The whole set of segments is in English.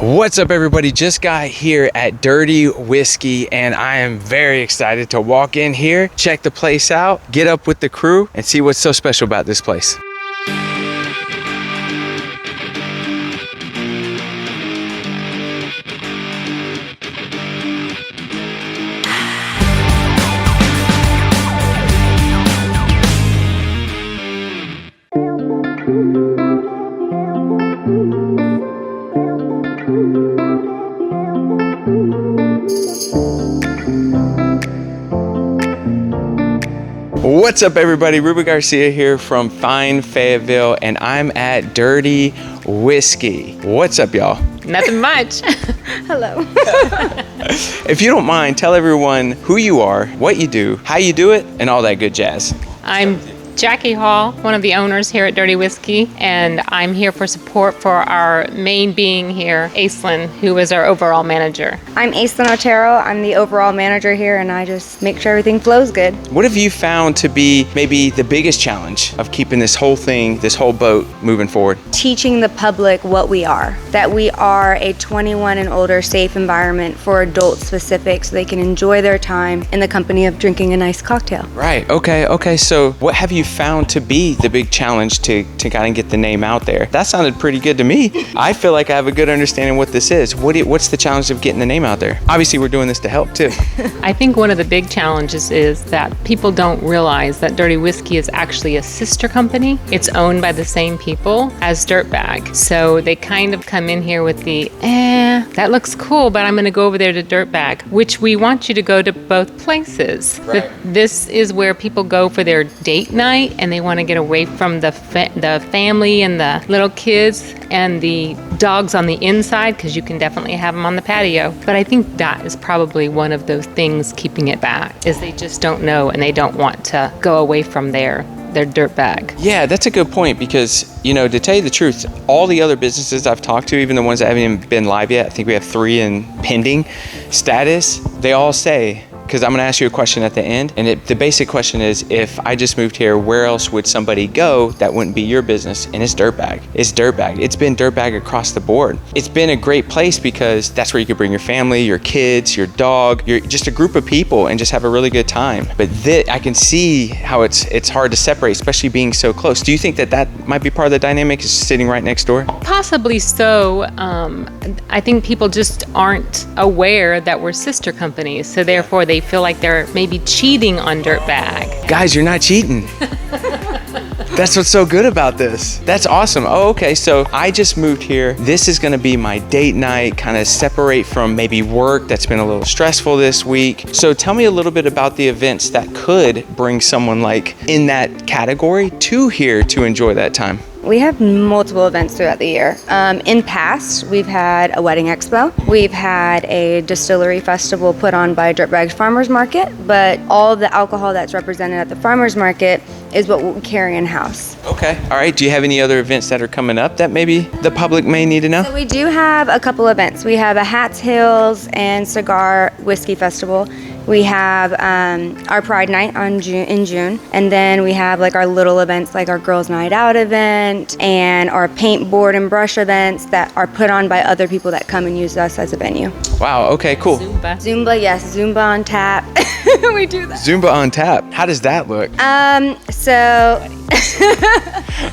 What's up, everybody? Just got here at Dirty Whiskey, and I am very excited to walk in here, check the place out, get up with the crew, and see what's so special about this place. What's up, everybody? Ruben Garcia here from fine Fayetteville, and I'm at Dirty Whiskey. What's up, y'all? Nothing much. Hello. If you don't mind, tell everyone who you are, what you do, how you do it, and all that good jazz. I'm Jackie Hall, one of the owners here at Dirty Whiskey, and I'm here for support for our main being here, Aislinn, who is our overall manager. I'm Aislinn Otero. I'm the overall manager here, and I just make sure everything flows good. What have you found to be maybe the biggest challenge of keeping this whole thing, this whole boat moving forward? Teaching the public what we are, that we are a 21 and older safe environment for adult specific, so they can enjoy their time in the company of drinking a nice cocktail. Right, okay. So what have you found to be the big challenge to kind of get the name out there? That sounded pretty good to me. I feel like I have a good understanding of what this is. What's the challenge of getting the name out there? Obviously, we're doing this to help too. I think one of the big challenges is that people don't realize that Dirty Whiskey is actually a sister company. It's owned by the same people as Dirtbag. So they kind of come in here with the, that looks cool, but I'm going to go over there to Dirtbag, which we want you to go to both places. Right. This is where people go for their date night, and they want to get away from the family and the little kids and the dogs on the inside, because you can definitely have them on the patio. But I think that is probably one of those things keeping it back, is they just don't know and they don't want to go away from their dirt bag. Yeah, that's a good point, because, to tell you the truth, all the other businesses I've talked to, even the ones that haven't even been live yet, I think we have 3 in pending status, they all say, because I'm going to ask you a question at the end, and the basic question is, if I just moved here, where else would somebody go that wouldn't be your business? And it's Dirtbag. It's Dirtbag. It's been Dirtbag across the board. It's been a great place because that's where you could bring your family, your kids, your dog, just a group of people, and just have a really good time. But I can see how it's hard to separate, especially being so close. Do you think that might be part of the dynamic, is sitting right next door? Possibly so. I think people just aren't aware that we're sister companies, so therefore they feel like they're maybe cheating on Dirtbag. Guys, you're not cheating. That's what's so good about this. That's awesome. Oh, okay, so I just moved here. This is gonna be my date night, kind of separate from maybe work that's been a little stressful this week. So tell me a little bit about the events that could bring someone like in that category to here to enjoy that time. We have multiple events throughout the year. In past, we've had a wedding expo. We've had a distillery festival put on by Dirtbag Farmers Market, but all the alcohol that's represented at the farmers market is what we carry in-house. Okay, all right. Do you have any other events that are coming up that maybe the public may need to know? So we do have a couple events. We have a Hats Hills and Cigar Whiskey Festival. We have our Pride Night in June, and then we have like our little events like our Girls Night Out event and our paint, board, and brush events that are put on by other people that come and use us as a venue. Wow, okay, cool. Zumba, yes, Zumba on tap. We do that. Zumba on tap. How does that look?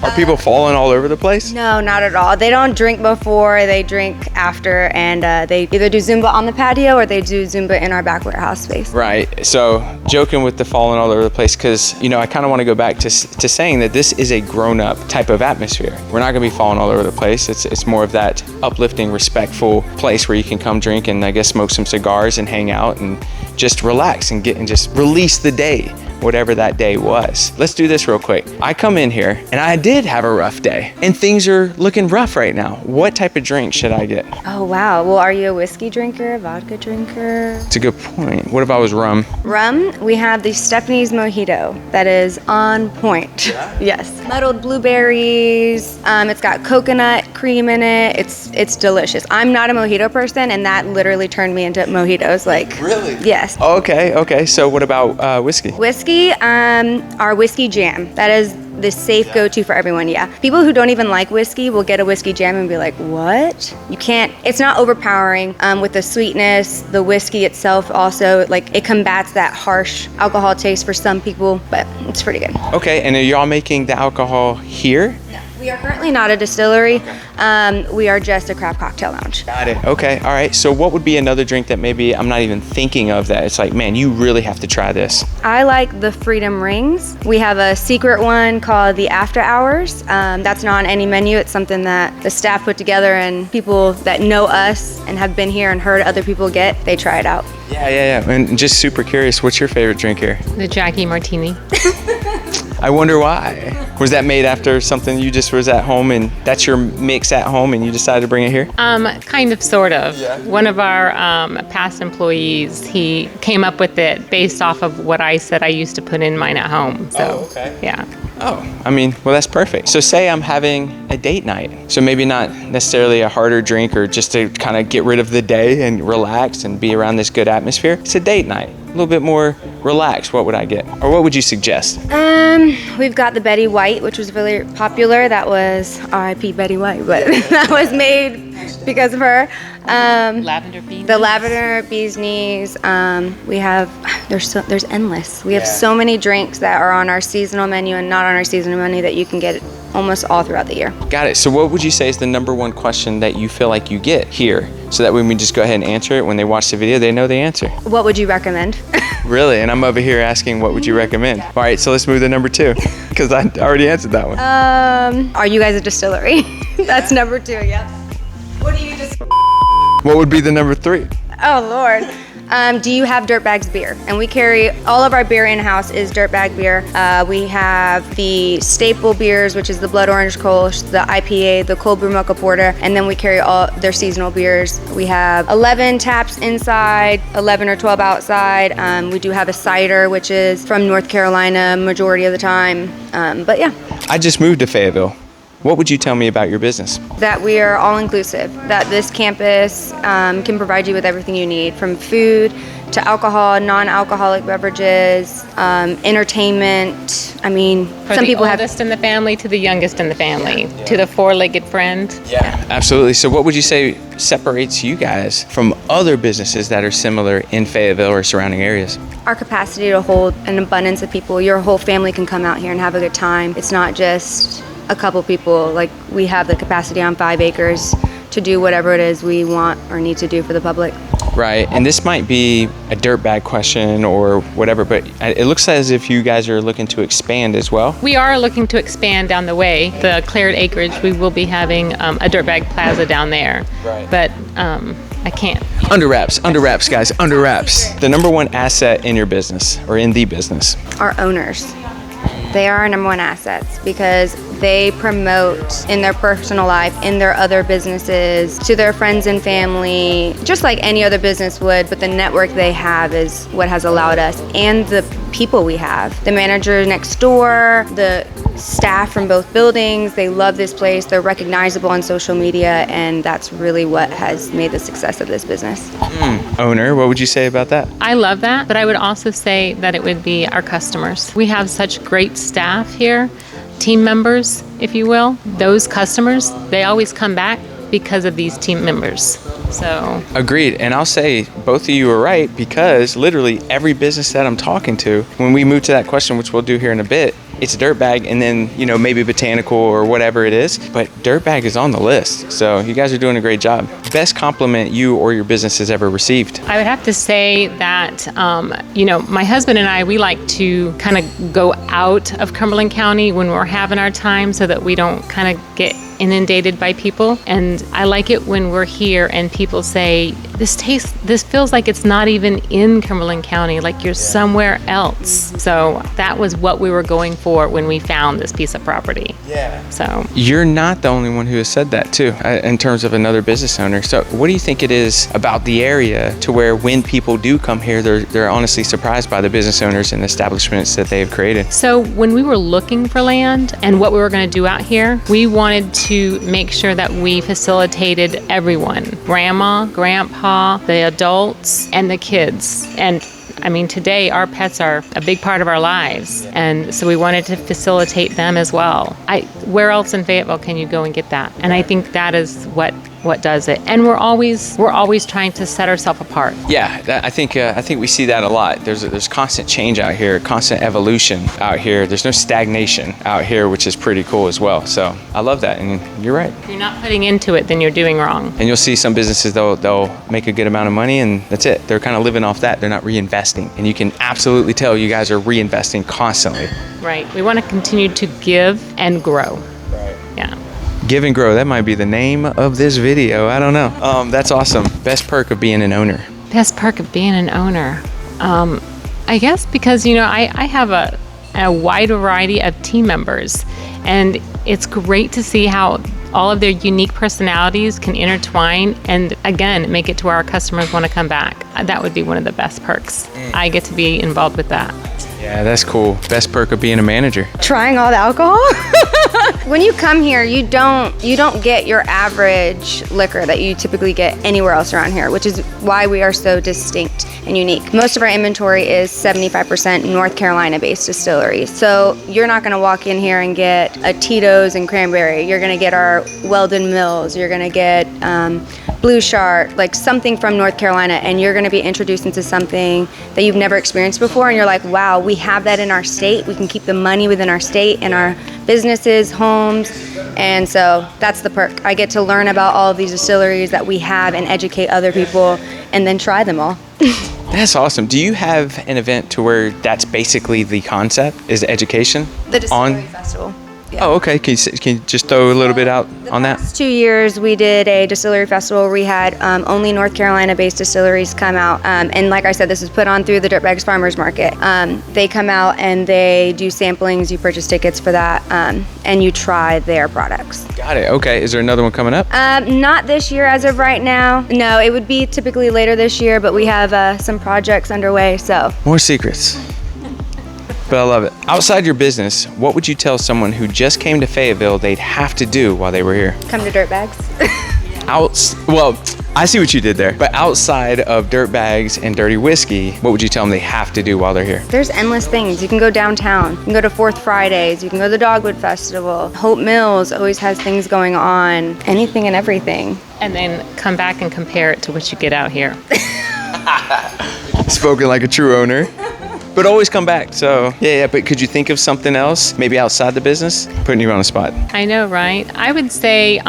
Are people falling all over the place? No, not at all. They don't drink before, they drink after, and they either do Zumba on the patio or they do Zumba in our back warehouse space. Right. So joking with the falling all over the place, because, I kind of want to go back to saying that this is a grown-up type of atmosphere. We're not going to be falling all over the place. It's more of that uplifting, respectful place where you can come drink and I guess smoke some cigars and hang out and just relax and just release the day, whatever that day was. Let's do this real quick. I come in here and I did have a rough day and things are looking rough right now. What type of drink should I get? Oh, wow. Well, are you a whiskey drinker, a vodka drinker? It's a good point. What if I was rum? Rum, we have the Stephanie's Mojito that is on point. Yeah? Yes. Muddled blueberries. It's got coconut cream in it. It's delicious. I'm not a mojito person, and that literally turned me into mojitos. Really? Yes. Okay. So what about whiskey? Whiskey, our whiskey jam. That is this safe go-to for everyone. Yeah, people who don't even like whiskey will get a whiskey jam and be like, what? You can't, it's not overpowering with the sweetness. The whiskey itself also, like, it combats that harsh alcohol taste for some people, but it's pretty good. Okay, and are y'all making the alcohol here? We are currently not a distillery. We are just a craft cocktail lounge. Got it. Okay. All right. So what would be another drink that maybe I'm not even thinking of that it's like, man, you really have to try this? I like the Freedom Rings. We have a secret one called the After Hours. That's not on any menu. It's something that the staff put together, and people that know us and have been here and heard other people get, they try it out. Yeah. And just super curious, what's your favorite drink here? The Jackie Martini. I wonder why. Was that made after something you just was at home and that's your mix at home and you decided to bring it here? Kind of, sort of. Yeah. One of our past employees, he came up with it based off of what I said I used to put in mine at home. So, yeah. Oh, I mean, well, that's perfect. So say I'm having a date night. So maybe not necessarily a harder drink or just to kind of get rid of the day and relax and be around this good atmosphere. It's a date night. A little bit more relaxed. What would I get? Or what would you suggest? We've got the Betty White, which was really popular. That was R.I.P. Betty White, but that was made because of her. Lavender bees. The lavender bees knees. We have there's endless. We have so many drinks that are on our seasonal menu and not on our seasonal menu that you can get almost all throughout the year. Got it. So what would you say is the number one question that you feel like you get here? So that when we just go ahead and answer it, when they watch the video, they know the answer. What would you recommend? Really? And I'm over here asking, what would you recommend? All right, so let's move to number 2, because I already answered that one. Are you guys a distillery? That's number 2, yep. What do you just... What would be the number 3? Oh, Lord. Do you have Dirtbag's beer? And we carry, all of our beer in-house is Dirtbag beer. We have the staple beers, which is the Blood Orange Kolsch, the IPA, the Cold Brew Mocha Porter, and then we carry all their seasonal beers. We have 11 taps inside, 11 or 12 outside. We do have a cider, which is from North Carolina majority of the time. But yeah. I just moved to Fayetteville. What would you tell me about your business? That we are all-inclusive, that this campus can provide you with everything you need, from food to alcohol, non-alcoholic beverages, entertainment. I mean, some people have... From the oldest in the family to the youngest in the family, to the four-legged friend. Yeah, absolutely. So what would you say separates you guys from other businesses that are similar in Fayetteville or surrounding areas? Our capacity to hold an abundance of people. Your whole family can come out here and have a good time. It's not just a couple people. Like, we have the capacity on 5 acres to do whatever it is we want or need to do for the public. Right, and this might be a dirtbag question or whatever, but it looks as if you guys are looking to expand as well. We are looking to expand down the way. The cleared acreage, we will be having a Dirtbag Plaza down there. Right. But I can't. Under wraps, guys, under wraps. The number one asset in your business or in the business? Our owners. They are our number one assets because they promote in their personal life, in their other businesses, to their friends and family, just like any other business would, but the network they have is what has allowed us, and the people we have. The manager next door, the staff from both buildings, they love this place, they're recognizable on social media, and that's really what has made the success of this business. Owner, what would you say about that? I love that, but I would also say that it would be our customers. We have such great staff here, team members, if you will. Those customers, they always come back because of these team members. So agreed. And I'll say both of you are right, because literally every business that I'm talking to, when we move to that question, which we'll do here in a bit, it's Dirtbag and then, you know, maybe Botanical or whatever it is, but Dirtbag is on the list. So you guys are doing a great job. Best compliment you or your business has ever received? I would have to say that, you know, my husband and I, we like to kind of go out of Cumberland County when we're having our time so that we don't kind of get inundated by people. And I like it when we're here and people say, this feels like it's not even in Cumberland County, like you're somewhere else. So that was what we were going for when we found this piece of property. Yeah. So you're not the only one who has said that too, in terms of another business owner. So what do you think it is about the area to where when people do come here, they're honestly surprised by the business owners and establishments that they have created? So when we were looking for land and what we were going to do out here, we wanted to make sure that we facilitated everyone, grandma, grandpa, the adults, and the kids. And I mean, today our pets are a big part of our lives, and so we wanted to facilitate them as well. Where else in Fayetteville can you go and get that? And I think that is what does it. And we're always trying to set ourselves apart. Yeah, I think we see that a lot. There's constant change out here, constant evolution out here. There's no stagnation out here, which is pretty cool as well. So I love that, and you're right. If you're not putting into it, then you're doing wrong. And you'll see some businesses, they'll make a good amount of money, and that's it. They're kind of living off that. They're not reinvesting, and you can absolutely tell you guys are reinvesting constantly. Right. We want to continue to give and grow. Right. Yeah. Give and grow. That might be the name of this video. I don't know. That's awesome. Best perk of being an owner. Best perk of being an owner. I guess because, I have a wide variety of team members, and it's great to see how all of their unique personalities can intertwine and, again, make it to where our customers want to come back. That would be one of the best perks. I get to be involved with that. Yeah, that's cool. Best perk of being a manager. Trying all the alcohol. When you come here, you don't get your average liquor that you typically get anywhere else around here, which is why we are so distinct and unique. Most of our inventory is 75% North Carolina-based distilleries. So you're not going to walk in here and get a Tito's and cranberry. You're going to get our Weldon Mills. You're going to get Blue Shark, like something from North Carolina, and you're going to be introduced into something that you've never experienced before, and you're like, wow, we have that in our state. We can keep the money within our state and our businesses, homes, and so that's the perk. I get to learn about all of these distilleries that we have and educate other people and then try them all. That's awesome. Do you have an event to where that's basically the concept, is education? The Distillery Festival. Yeah. Oh, okay. Can you just throw a little bit out on that? The past 2 years, we did a distillery festival where we had only North Carolina-based distilleries come out. And like I said, this is put on through the Dirtbags Farmers Market. They come out and they do samplings. You purchase tickets for that, and you try their products. Got it. Okay. Is there another one coming up? Not this year as of right now. No, it would be typically later this year, but we have some projects underway, so. More secrets. But I love it. Outside your business, what would you tell someone who just came to Fayetteville they'd have to do while they were here? Come to Dirtbags. Well, I see what you did there. But outside of Dirtbags and Dirty Whiskey, what would you tell them they have to do while they're here? There's endless things. You can go downtown. You can go to Fourth Fridays. You can go to the Dogwood Festival. Hope Mills always has things going on. Anything and everything. And then come back and compare it to what you get out here. Spoken like a true owner. But always come back. So yeah. But could you think of something else, maybe outside the business? Putting you on the spot. I know, right? I would say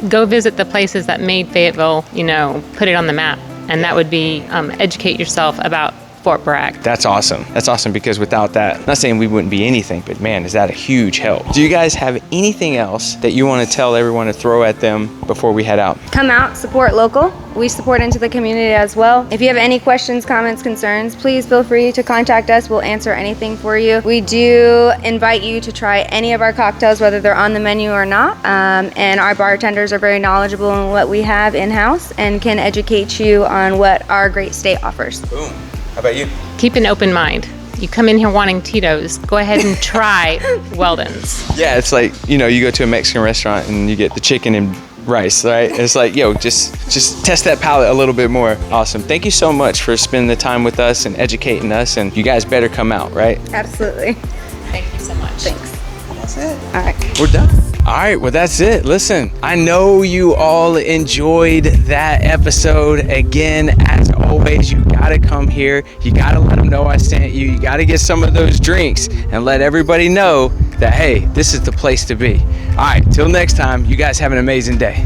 go visit the places that made Fayetteville, put it on the map. And that would be educate yourself about Fort Bragg. That's awesome. That's awesome, because without that, I'm not saying we wouldn't be anything, but man, is that a huge help. Do you guys have anything else that you want to tell everyone to throw at them before we head out? Come out, support local. We support into the community as well. If you have any questions, comments, concerns, please feel free to contact us. We'll answer anything for you. We do invite you to try any of our cocktails, whether they're on the menu or not. And our bartenders are very knowledgeable in what we have in-house and can educate you on what our great state offers. Boom. How about you? Keep an open mind. You come in here wanting Tito's, go ahead and try Weldon's. Yeah, it's like, you go to a Mexican restaurant and you get the chicken and rice, right? It's like, just test that palate a little bit more. Awesome. Thank you so much for spending the time with us and educating us, and you guys better come out, right? Absolutely. Thank you so much. Thanks. That's it. All right. We're done. All right, well, that's it. Listen, I know you all enjoyed that episode. Again, as always, you gotta come here. You gotta let them know I sent you. You gotta get some of those drinks and let everybody know that, hey, this is the place to be. All right, till next time, you guys have an amazing day.